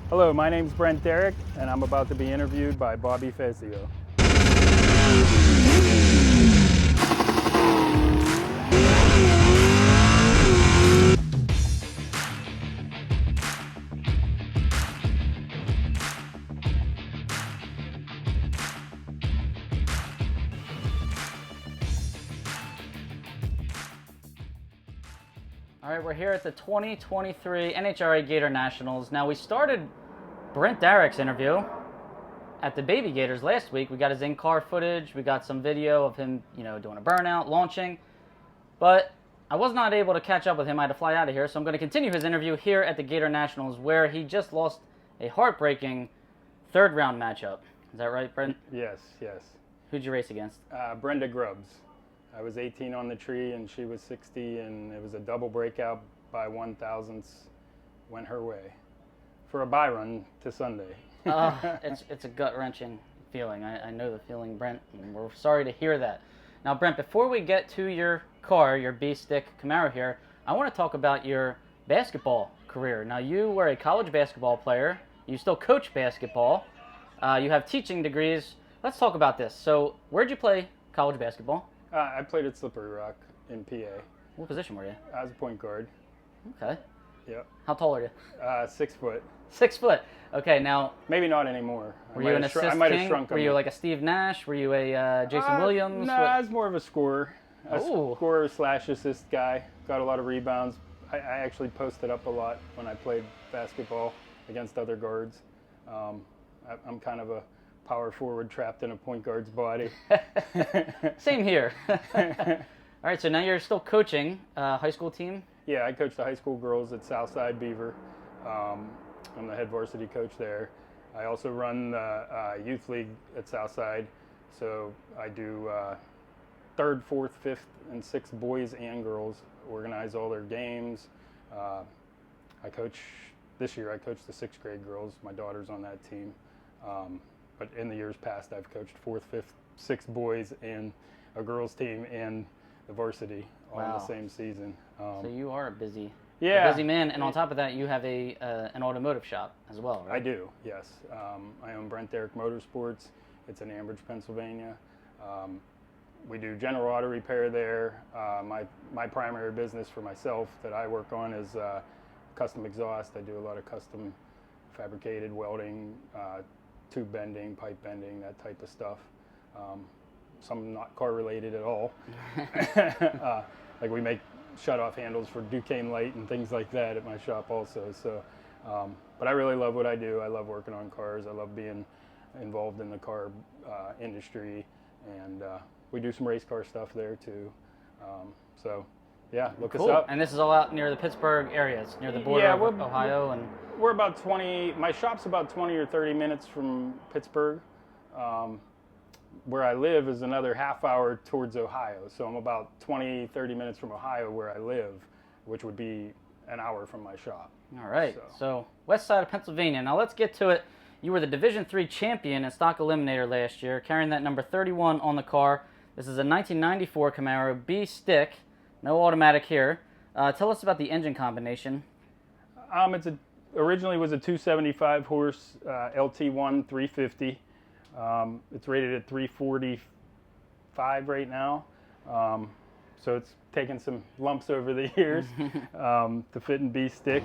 Hello, my name's Brent Darroch, and I'm about to be interviewed by Bobby Fazio. All right, we're here at the 2023 NHRA Gatornationals. Now, we started Brent Darroch's interview at the Baby Gators last week. We got his in-car footage. We got some video of him, doing a burnout, launching. But I was not able to catch up with him. I had to fly out of here. So I'm going to continue his interview here at the Gatornationals, where he just lost a heartbreaking third-round matchup. Is that right, Brent? Yes. Who'd you race against? Brenda Grubbs. I was 18 on the tree, and she was 60, and it was a double breakout by 1,000ths. Went her way for a bye run to Sunday. It's a gut-wrenching feeling. I know the feeling, Brent, and we're sorry to hear that. Now, Brent, before we get to your car, your B-Stick Camaro here, I want to talk about your basketball career. Now, you were a college basketball player. You still coach basketball. You have teaching degrees. Let's talk about this. So, where'd you play college basketball? I played at Slippery Rock in PA. What position were you? I was a point guard. Okay. Yep. How tall are you? 6 foot. 6 foot. Okay, now... Maybe not anymore. Were you an assist I might have king? shrunk Were you like a Steve Nash? Were you a Jason Williams? No, I was more of a scorer. Ooh. Scorer/assist guy. Got a lot of rebounds. I actually posted up a lot when I played basketball against other guards. I'm kind of a power forward trapped in a point guard's body. Same here. All right, so now you're still coaching high school team? Yeah, I coach the high school girls at Southside Beaver. I'm the head varsity coach there. I also run the youth league at Southside, so I do 3rd, 4th, 5th, and 6th boys and girls, organize all their games. This year I coached the 6th grade girls. My daughter's on that team. But in the years past, I've coached 4th, 5th, 6th boys and a girls team and the varsity all in the same season. So you are a busy man, and on top of that, you have an automotive shop as well, right? I do, yes. I own Brent Darroch Motorsports. It's in Ambridge, Pennsylvania. We do general auto repair there. My primary business for myself that I work on is custom exhaust. I do a lot of custom fabricated welding, tube bending, pipe bending, that type of stuff. Some not car related at all. Like we make shut-off handles for Duquesne Light and things like that at my shop also. So, but I really love what I do. I love working on cars. I love being involved in the car industry, and we do some race car stuff there too. So, yeah, look us up. And this is all out near the Pittsburgh areas, near the border of Ohio, and we're about 20. My shop's about 20 or 30 minutes from Pittsburgh. Where I live is another half hour towards Ohio. So I'm about 20, 30 minutes from Ohio where I live, which would be an hour from my shop. All right. So west side of Pennsylvania. Now let's get to it. You were the Division III champion in Stock Eliminator last year, carrying that number 31 on the car. This is a 1994 Camaro B-Stick. No automatic here. Tell us about the engine combination. Originally was a 275 horse LT1 350. It's rated at 345 right now, so it's taken some lumps over the years to fit in B-Stick,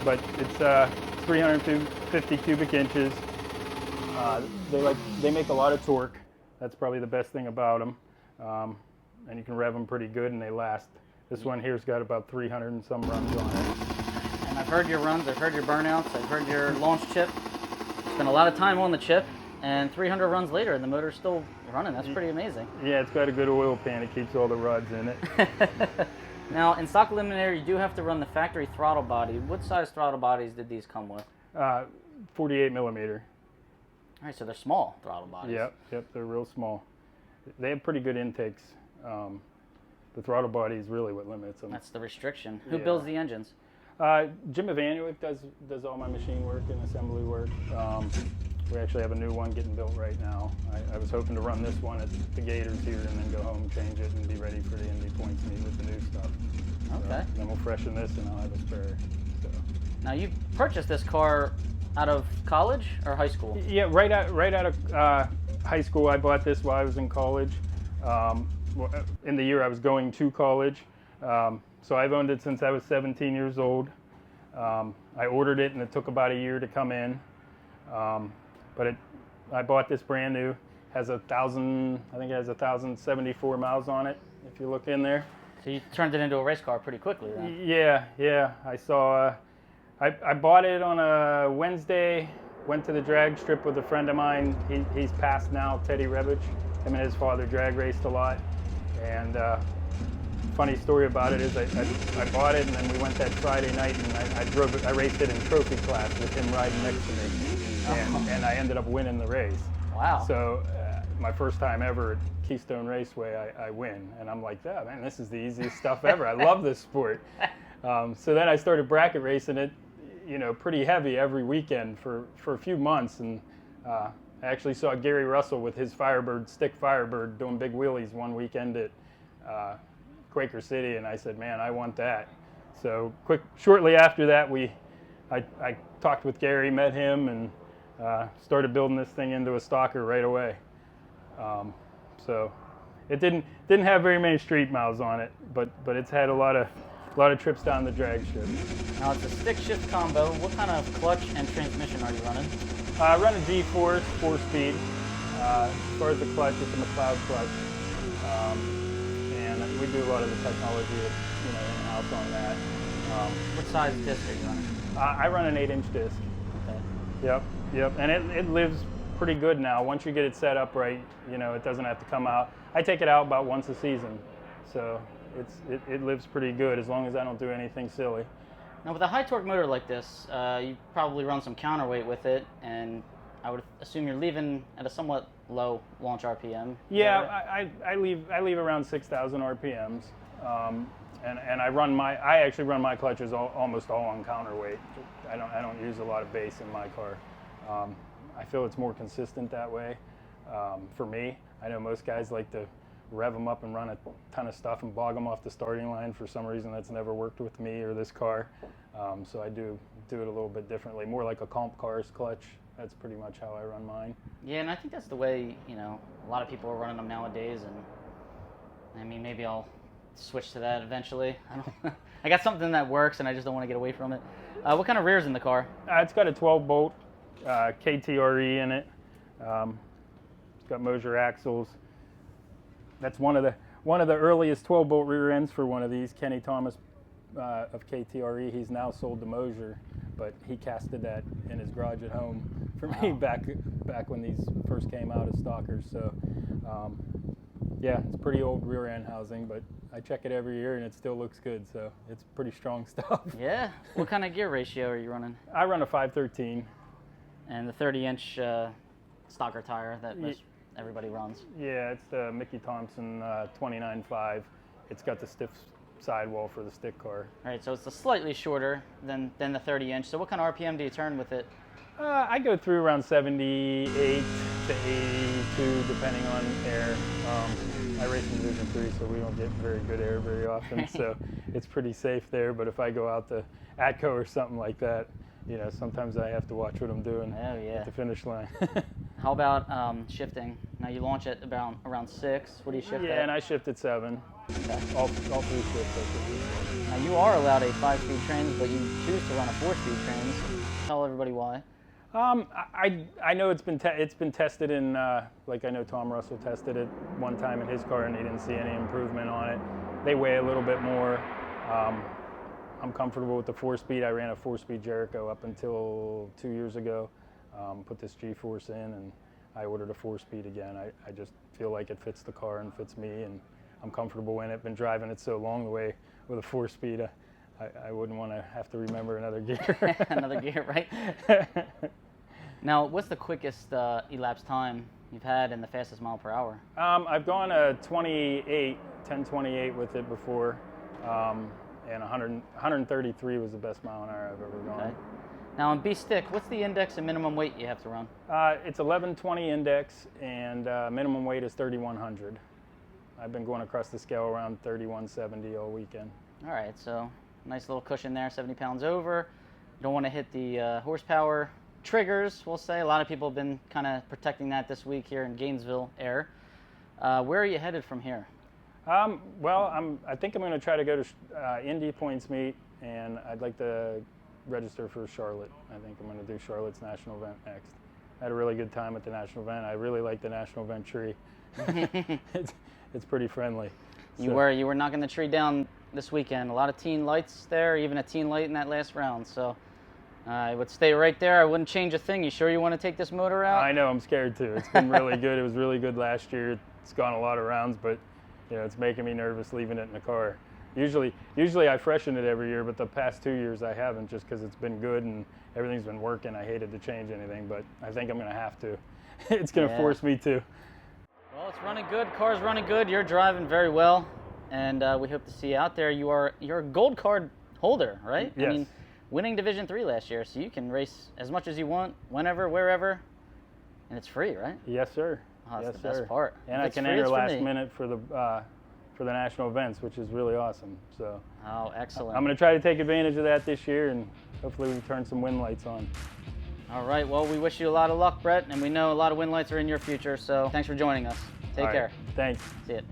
but it's 350 cubic inches. They make a lot of torque. That's probably the best thing about them, and you can rev them pretty good and they last. This one here's got about 300 and some runs on it. And I've heard your runs, I've heard your burnouts, I've heard your launch chip. Spent a lot of time on the chip, and 300 runs later, and the motor's still running. That's pretty amazing. Yeah, it's got a good oil pan. It keeps all the rods in it. Now, in Stock Eliminator, you do have to run the factory throttle body. What size throttle bodies did these come with? 48 millimeter. All right, so they're small throttle bodies. Yep, they're real small. They have pretty good intakes. The throttle body is really what limits them. That's the restriction. Who builds the engines? Jim Evanuik does all my machine work and assembly work. We actually have a new one getting built right now. I was hoping to run this one at the Gators here and then go home, change it, and be ready for the Indy points meet with the new stuff. Okay. So then we'll freshen this and I'll have a spare. So. Now you purchased this car out of college or high school? Yeah, right out of high school. I bought this while I was in college. In the year I was going to college. So I've owned it since I was 17 years old. I ordered it and it took about a year to come in. I bought this brand new. I think it has 1,074 miles on it, if you look in there. So you turned it into a race car pretty quickly then. Yeah. I bought it on a Wednesday, went to the drag strip with a friend of mine. He's passed now, Teddy Rebich. Him and his father drag raced a lot. And funny story about it is I bought it and then we went that Friday night and I raced it in trophy class with him riding next to me. And I ended up winning the race. Wow. So my first time ever at Keystone Raceway, I win. And I'm like, yeah, man, this is the easiest stuff ever. I love this sport. So then I started bracket racing it, pretty heavy every weekend for a few months. And I actually saw Gary Russell with his stick Firebird doing big wheelies one weekend at Quaker City. And I said, man, I want that. So shortly after that, I talked with Gary, met him, and started building this thing into a stocker right away. So it didn't have very many street miles on it, but it's had a lot of trips down the drag strip. Now it's a stick shift combo. What kind of clutch and transmission are you running? I run a G-Force 4-speed. As far as the clutch, it's a McLeod clutch, and we do a lot of the technology in-house on that. What size disc are you running? I run an 8-inch disc. Okay. Yep, and it lives pretty good now. Once you get it set up right, it doesn't have to come out. I take it out about once a season, so it lives pretty good as long as I don't do anything silly. Now with a high torque motor like this, you probably run some counterweight with it, and I would assume you're leaving at a somewhat low launch RPM. Yeah, I leave around 6,000 RPMs, and I actually run my clutches almost all on counterweight. I don't use a lot of bass in my car. I feel it's more consistent that way. For me, I know most guys like to rev them up and run a ton of stuff and bog them off the starting line. For some reason, that's never worked with me or this car. So I do it a little bit differently, more like a comp car's clutch. That's pretty much how I run mine. Yeah, and I think that's the way, a lot of people are running them nowadays, and I mean, maybe I'll switch to that eventually. I got something that works, and I just don't want to get away from it. What kind of rear's in the car? It's got a 12-bolt KTRE in it. It's got Mosier axles. That's one of the earliest 12-bolt rear ends for one of these. Kenny Thomas of KTRE. He's now sold to Mosier, but he casted that in his garage at home for me back when these first came out as stockers. So yeah, it's pretty old rear end housing, but I check it every year and it still looks good. So it's pretty strong stuff. Yeah. What kind of gear ratio are you running? I run a 513. And the 30-inch stocker tire that everybody runs. Yeah, it's the Mickey Thompson 29.5. It's got the stiff sidewall for the stick car. All right, so it's slightly shorter than the 30-inch. So what kind of RPM do you turn with it? I go through around 78 to 82, depending on air. I race in Division 3, so we don't get very good air very often, so it's pretty safe there. But if I go out to Atco or something like that, sometimes I have to watch what I'm doing at the finish line. How about shifting? Now you launch at around 6. What do you shift at? Yeah, and I shift at 7. Okay. All 3 shifts. Now you are allowed a 5-speed trans, but you choose to run a 4-speed trans. Tell everybody why. I know it's been tested in like I know Tom Russell tested it one time in his car and he didn't see any improvement on it. They weigh a little bit more. I'm comfortable with the 4-speed. I ran a 4-speed Jericho up until 2 years ago. Put this G-Force in and I ordered a 4-speed again. I just feel like it fits the car and fits me and I'm comfortable in it. Been driving it so long the way with a 4-speed. I wouldn't want to have to remember another gear. Another gear, right? Now, what's the quickest elapsed time you've had and the fastest mile per hour? I've gone a 10:28 with it before, and 133 was the best mile an hour I've ever gone. Okay. Now, on B-stick, what's the index and minimum weight you have to run? It's 1120 index, and minimum weight is 3100. I've been going across the scale around 3170 all weekend. All right, so nice little cushion there, 70 pounds over. You don't want to hit the horsepower triggers, we'll say. A lot of people have been kind of protecting that this week here in Gainesville air. Where are you headed from here? Well, I think I'm going to try to go to Indy Points meet, and I'd like to register for Charlotte. I think I'm going to do Charlotte's national event next. I had a really good time at the national event. I really like the national event tree. It's pretty friendly. You were knocking the tree down this weekend. A lot of teen lights there, even a teen light in that last round. So I would stay right there. I wouldn't change a thing. You sure you want to take this motor out? I know, I'm scared too. It's been really good. It was really good last year. It's gone a lot of rounds, but it's making me nervous leaving it in the car. Usually I freshen it every year, but the past 2 years I haven't, just because it's been good and everything's been working. I hated to change anything, but I think I'm going to have to. It's going to force me to. Well, it's running good. Car's running good. You're driving very well, and we hope to see you out there. You're a gold card holder, right? Yes. I mean, winning Division III last year, so you can race as much as you want, whenever, wherever, and it's free, right? Yes, sir. Oh, that's yes, the best part. And I can enter last minute for the national events, which is really awesome. So. Oh, excellent. I'm going to try to take advantage of that this year, and hopefully we turn some win lights on. All right. Well, we wish you a lot of luck, Brett, and we know a lot of win lights are in your future. So thanks for joining us. Take care. Thanks. See you.